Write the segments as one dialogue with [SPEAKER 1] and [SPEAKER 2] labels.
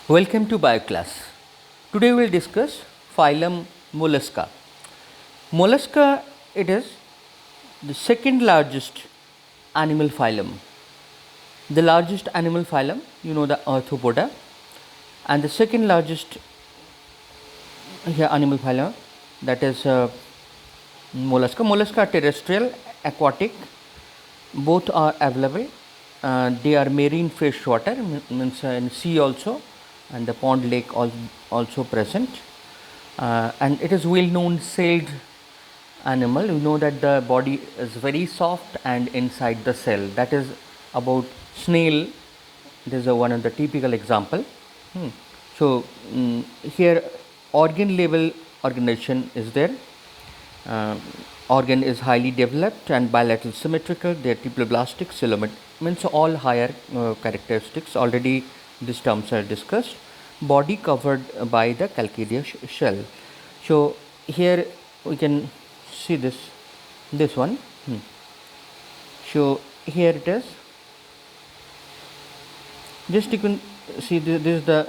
[SPEAKER 1] Welcome to BioClass. Today we will discuss phylum Mollusca. Mollusca, it is the second largest animal phylum. The largest animal phylum, the Arthropoda, and the second largest animal phylum, that is Mollusca. Mollusca are terrestrial, aquatic, both are available. They are marine freshwater, means in sea also, and the pond lake also present. And it is well known celled animal. You know that the body is very soft and inside the cell. That is about snail. This is one of the typical example. So here organ level organization is there. Organ is highly developed and bilateral symmetrical. They are triploblastic, coelomet, means all higher characteristics. Already these terms are discussed. Body covered by the calcareous shell. So here we can see this one. So here it is. Just you can see this is the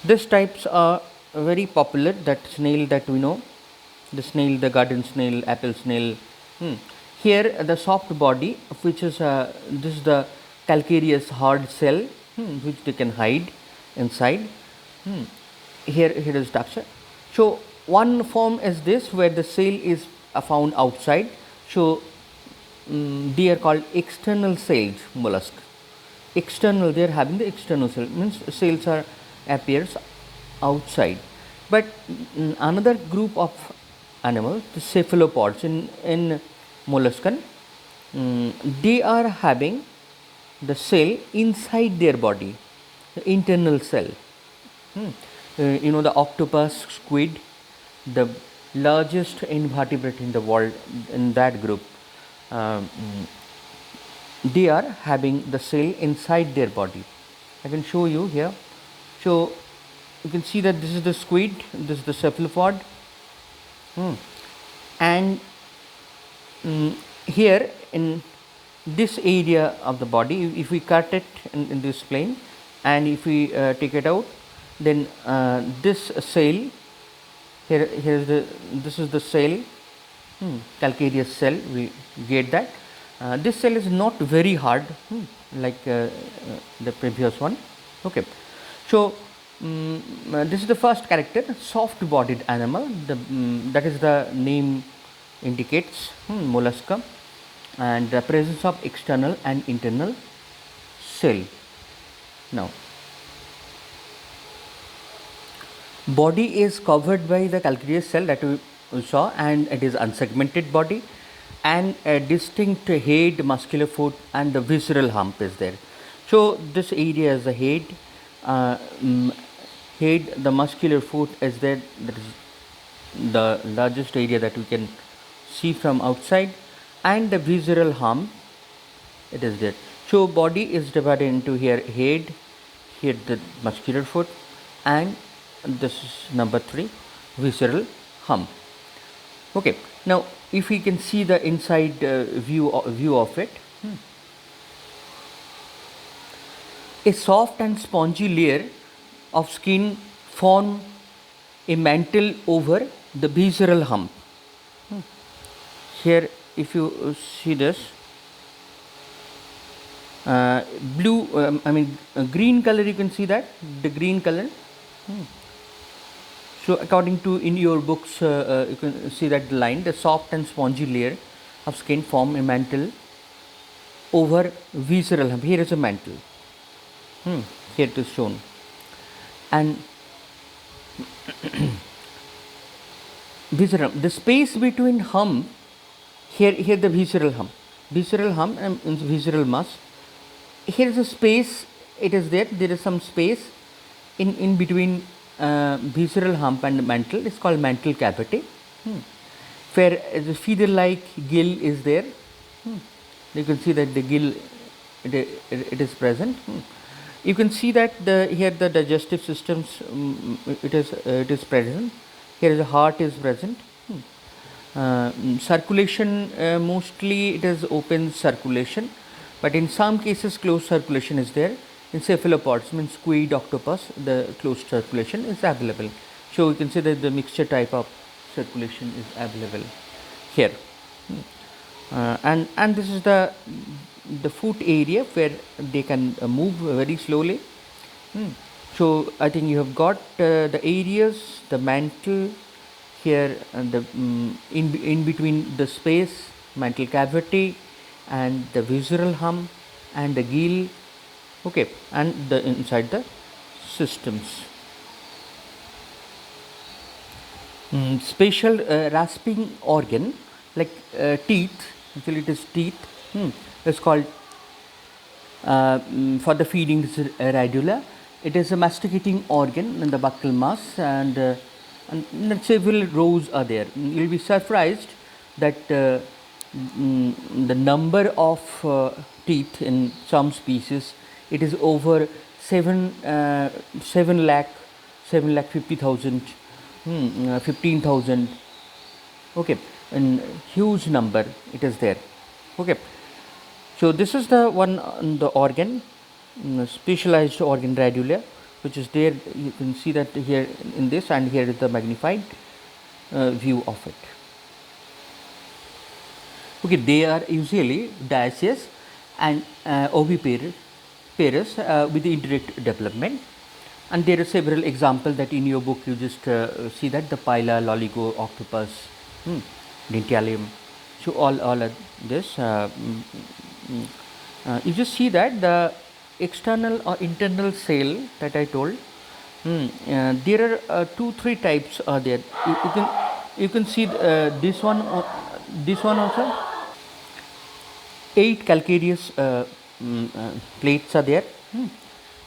[SPEAKER 1] these types are very popular, that snail that we know, the snail, the garden snail, apple snail. Here the soft body, which is this is the calcareous hard shell, which they can hide inside. Here is structure. So one form is this, where the shell is found outside. So they are called external celled mollusk. External, they are having the external cell, means cells are appears outside. But another group of animals, the cephalopods in molluscan, they are having the cell inside their body, the internal cell. The octopus, squid, the largest invertebrate in the world, in that group, they are having the cell inside their body. I can show you here. So you can see that this is the squid, this is the cephalopod, and here in this area of the body, if we cut it in this plane and if we take it out, then this cell here is this is the cell, calcareous cell, we get that. This cell is not very hard, like the previous one. Okay, so this is the first character, soft bodied animal. That is the name indicates, mollusca, and the presence of external and internal cell. Now body is covered by the calcareous cell that we saw, and it is unsegmented body, and a distinct head, muscular foot, and the visceral hump is there. So this area is the head. Head, the muscular foot is there. That is the largest area that we can see from outside, and the visceral hump, it is there. So body is divided into here head, here the muscular foot, and this is number 3, visceral hump. Okay, now if we can see the inside view of it, a soft and spongy layer of skin form a mantle over the visceral hump. Here if you see this blue, green color, you can see that the green color. So according to in your books, you can see that the line, the soft and spongy layer of skin form a mantle over visceral hump. Here is a mantle. Here it is shown. And visceral, the space between hump, here the visceral hump means visceral mass. Here is a space, it is there is some space in between visceral hump and mantle. It's called mantle cavity, where the feather like gill is there. You can see that the gill it is present. You can see that here the digestive systems, it is present. Here the heart is present. Circulation, mostly it is open circulation. but in some cases closed circulation is there. In cephalopods, means squid, octopus, the closed circulation is available. So we can say that the mixture type of circulation is available here. And this is the foot area where they can move very slowly. So I think you have got the areas, the mantle here, and the in between the space, mantle cavity, and the visceral hump, and the gill, okay, and the inside the systems. Spatial rasping organ like teeth, actually it is teeth, is called for the feeding radula. It is a masticating organ in the buccal mass, and several rows are there. You will be surprised that the number of teeth in some species, it is over 7 lakh 50,000, 15,000, okay, and huge number it is there, okay. So this is the one on the organ, specialized organ radula, which is there. You can see that here in this, and here is the magnified view of it. Okay, they are usually dioecious and oviparous with the indirect development, and there are several examples that in your book you just see that the pila, loligo, octopus, dentalium. So all of this, you just see that the external or internal cell that I told. There are 2-3 types are there. You can see this one also. 8 calcareous plates are there.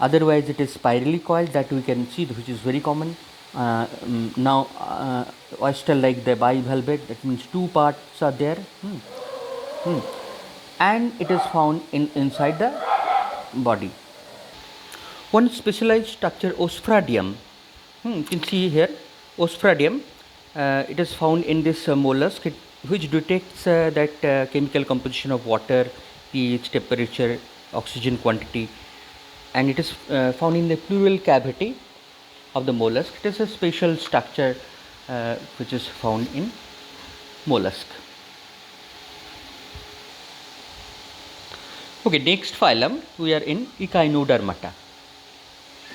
[SPEAKER 1] Otherwise it is spirally coiled, that we can see, which is very common. Now oyster like the bivalvate, that means 2 parts are there. And it is found inside the body. One specialized structure, osphradium, you can see here, osphradium, it is found in this mollusk, which detects that chemical composition of water, pH, temperature, oxygen quantity, and it is found in the pleural cavity of the mollusk. It is a special structure which is found in mollusk. Okay, next phylum we are in Echinodermata.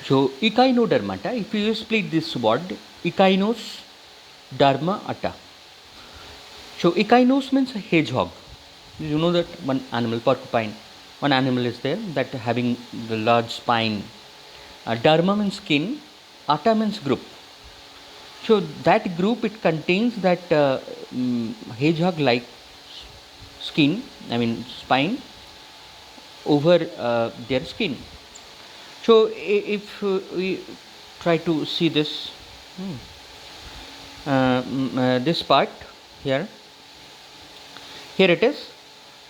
[SPEAKER 1] So Echinodermata, if you split this word, Echinos, Derma, Ata. So Echinos means hedgehog. You know that one animal, porcupine, one animal is there that having the large spine. Derma means skin, Ata means group. So that group, it contains that hedgehog like skin, I mean spine over their skin. So if we try to see this, this part here it is.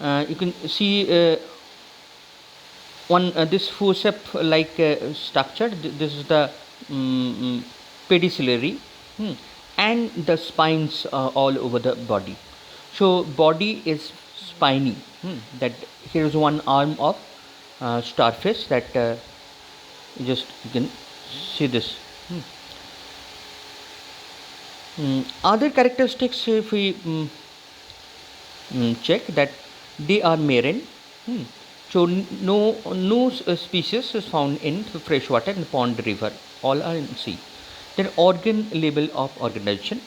[SPEAKER 1] You can see one this forceps like structure. This is the pedicellary, and the spines all over the body. So body is spiny. That here is one arm of starfish that you can see this. Other characteristics, if we check, that they are marine. So no species is found in freshwater and pond, river. All are in sea. Then organ level of organization.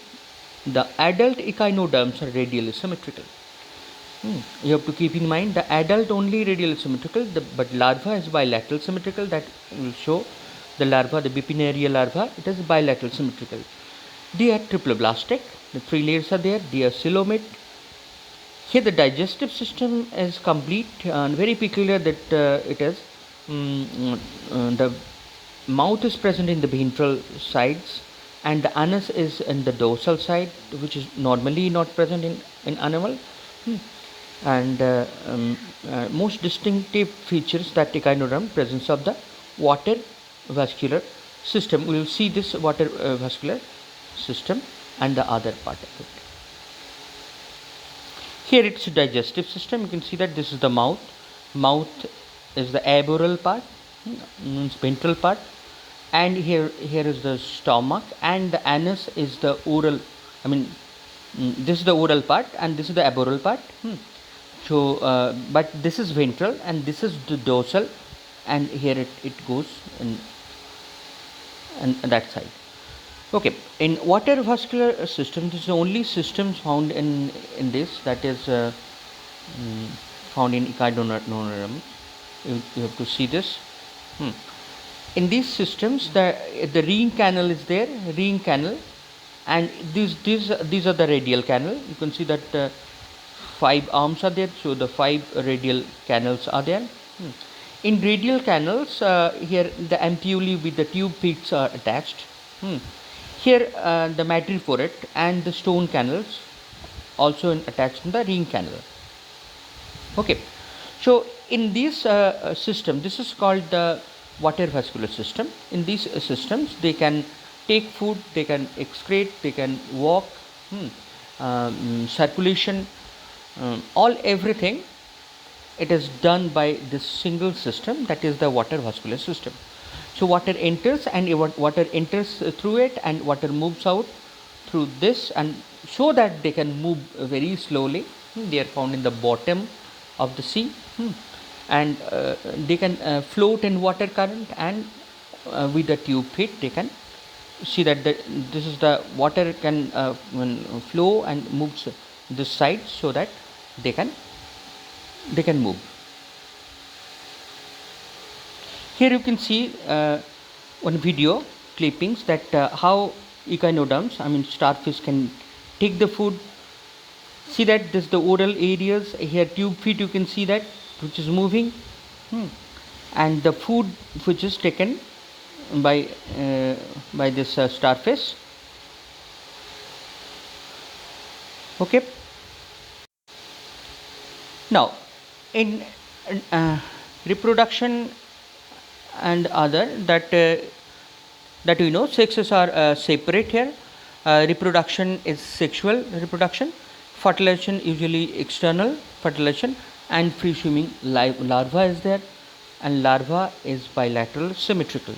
[SPEAKER 1] The adult echinoderms are radially symmetrical. You have to keep in mind the adult only radially symmetrical, but larva is bilateral symmetrical. That will show the larva, the bipinnaria larva, it is bilateral symmetrical. They are triploblastic. The 3 layers are there. They are coelomate. Here the digestive system is complete, and very peculiar that it is. The mouth is present in the ventral sides, and the anus is in the dorsal side, which is normally not present in animal. And most distinctive features that echinoderm, presence of the water vascular system. We will see this water vascular system and the other part of it. Here it's a digestive system. You can see that this is the mouth, mouth is the aboral part, means ventral part, and here is the stomach, and the anus is the oral. I mean, this is the oral part, and this is the aboral part. So, but this is ventral, and this is the dorsal, and here it goes in and that side. Okay, in water vascular system, this is the only system found in this, that is found in echinoderm. You have to see this. In these systems, the ring canal is there, ring canal, and these are the radial canal. You can see that 5 arms are there, so the 5 radial canals are there. In radial canals, here the ampullae with the tube pits are attached. Here the madreporate and the stone canals also attached in the ring canal. Okay, so in this system, this is called the water vascular system. In these systems, they can take food, they can excrete, they can walk, circulation, everything. It is done by this single system, that is the water vascular system. So water enters, and water enters through it, and water moves out through this, and so that they can move very slowly. They are found in the bottom of the sea, and they can float in water current, and with the tube pit they can see that this is the water can flow and moves this side, so that they can move. Here you can see one video clippings that how echinoderms, I mean starfish, can take the food. See that this is the oral areas, here tube feet, you can see that which is moving, and the food which is taken by this starfish. Okay, now in reproduction and other, that we know sexes are separate here. Reproduction is sexual reproduction, fertilization usually external fertilization, and free swimming larva is there, and larva is bilateral symmetrical.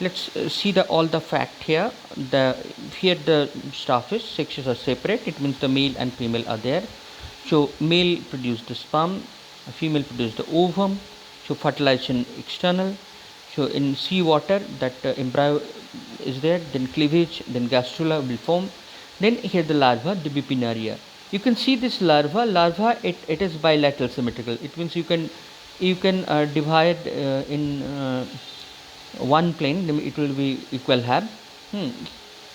[SPEAKER 1] Let's see all the fact here. Here the starfish sexes are separate, it means the male and female are there. So male produce the sperm, female produce the ovum. So fertilization external. So in sea water, that embryo is there, then cleavage, then gastrula will form. Then here the larva, the bipinnaria. You can see this larva, it is bilateral symmetrical. It means you can divide in one plane, it will be equal half.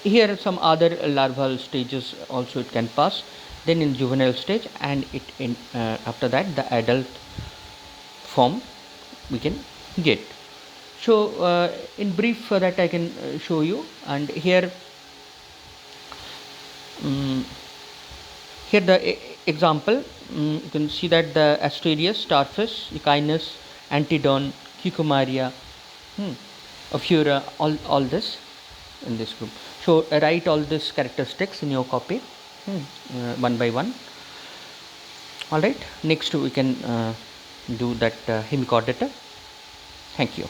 [SPEAKER 1] Here some other larval stages also it can pass. Then in juvenile stage, and after that the adult form we can get. So in brief that I can show you, and here the example, you can see that the Asterias, starfish, Echinus, Antedon, Cucumaria, Ophura, all this in this group. So write all these characteristics in your copy, one by one. All right, next we can do that hemichordata. Thank you.